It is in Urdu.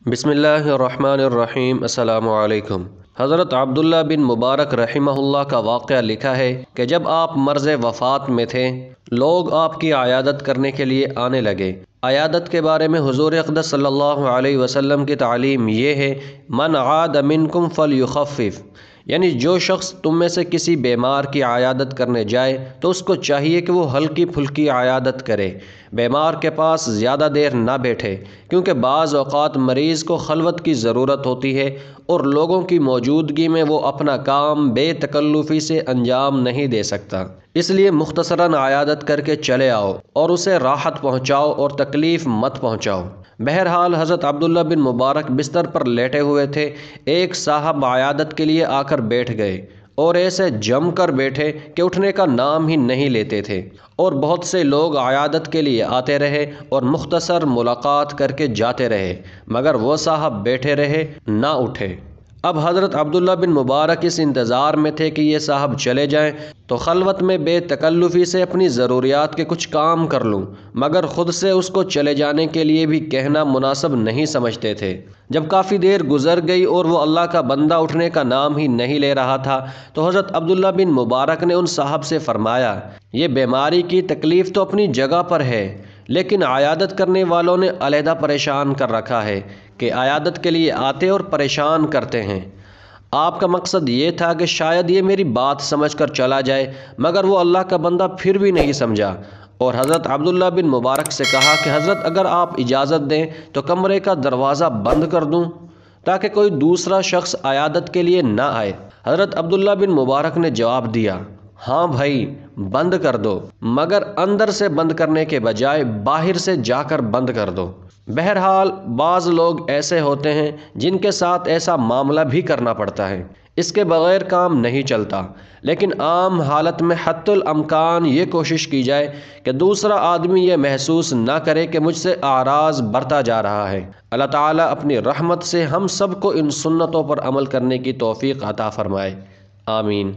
بسم اللہ الرحمن الرحیم۔ السلام علیکم۔ حضرت عبداللہ بن مبارک رحمہ اللہ کا واقعہ لکھا ہے کہ جب آپ مرض وفات میں تھے، لوگ آپ کی عیادت کرنے کے لیے آنے لگے۔ عیادت کے بارے میں حضور اقدس صلی اللہ علیہ وسلم کی تعلیم یہ ہے، من عاد منکم فلیخفف، یعنی جو شخص تم میں سے کسی بیمار کی عیادت کرنے جائے تو اس کو چاہیے کہ وہ ہلکی پھلکی عیادت کرے، بیمار کے پاس زیادہ دیر نہ بیٹھے، کیونکہ بعض اوقات مریض کو خلوت کی ضرورت ہوتی ہے اور لوگوں کی موجودگی میں وہ اپنا کام بے تکلفی سے انجام نہیں دے سکتا، اس لیے مختصراً عیادت کر کے چلے آؤ اور اسے راحت پہنچاؤ اور تکلیف مت پہنچاؤ۔ بہرحال حضرت عبداللہ بن مبارک بستر پر لیٹے ہوئے تھے، ایک صاحب عیادت کے لیے آ کر بیٹھ گئے اور ایسے جم کر بیٹھے کہ اٹھنے کا نام ہی نہیں لیتے تھے، اور بہت سے لوگ عیادت کے لیے آتے رہے اور مختصر ملاقات کر کے جاتے رہے، مگر وہ صاحب بیٹھے رہے، نہ اٹھے۔ اب حضرت عبداللہ بن مبارک اس انتظار میں تھے کہ یہ صاحب چلے جائیں تو خلوت میں بے تکلفی سے اپنی ضروریات کے کچھ کام کر لوں، مگر خود سے اس کو چلے جانے کے لیے بھی کہنا مناسب نہیں سمجھتے تھے۔ جب کافی دیر گزر گئی اور وہ اللہ کا بندہ اٹھنے کا نام ہی نہیں لے رہا تھا تو حضرت عبداللہ بن مبارک نے ان صاحب سے فرمایا، یہ بیماری کی تکلیف تو اپنی جگہ پر ہے، لیکن عیادت کرنے والوں نے علیحدہ پریشان کر رکھا ہے کہ عیادت کے لیے آتے اور پریشان کرتے ہیں۔ آپ کا مقصد یہ تھا کہ شاید یہ میری بات سمجھ کر چلا جائے، مگر وہ اللہ کا بندہ پھر بھی نہیں سمجھا، اور حضرت عبداللہ بن مبارک سے کہا کہ حضرت اگر آپ اجازت دیں تو کمرے کا دروازہ بند کر دوں تاکہ کوئی دوسرا شخص عیادت کے لیے نہ آئے۔ حضرت عبداللہ بن مبارک نے جواب دیا، ہاں بھائی بند کر دو، مگر اندر سے بند کرنے کے بجائے باہر سے جا کر بند کر دو۔ بہرحال بعض لوگ ایسے ہوتے ہیں جن کے ساتھ ایسا معاملہ بھی کرنا پڑتا ہے، اس کے بغیر کام نہیں چلتا، لیکن عام حالت میں حتی الامکان یہ کوشش کی جائے کہ دوسرا آدمی یہ محسوس نہ کرے کہ مجھ سے اعراض بڑھتا جا رہا ہے۔ اللہ تعالیٰ اپنی رحمت سے ہم سب کو ان سنتوں پر عمل کرنے کی توفیق عطا فرمائے، آمین۔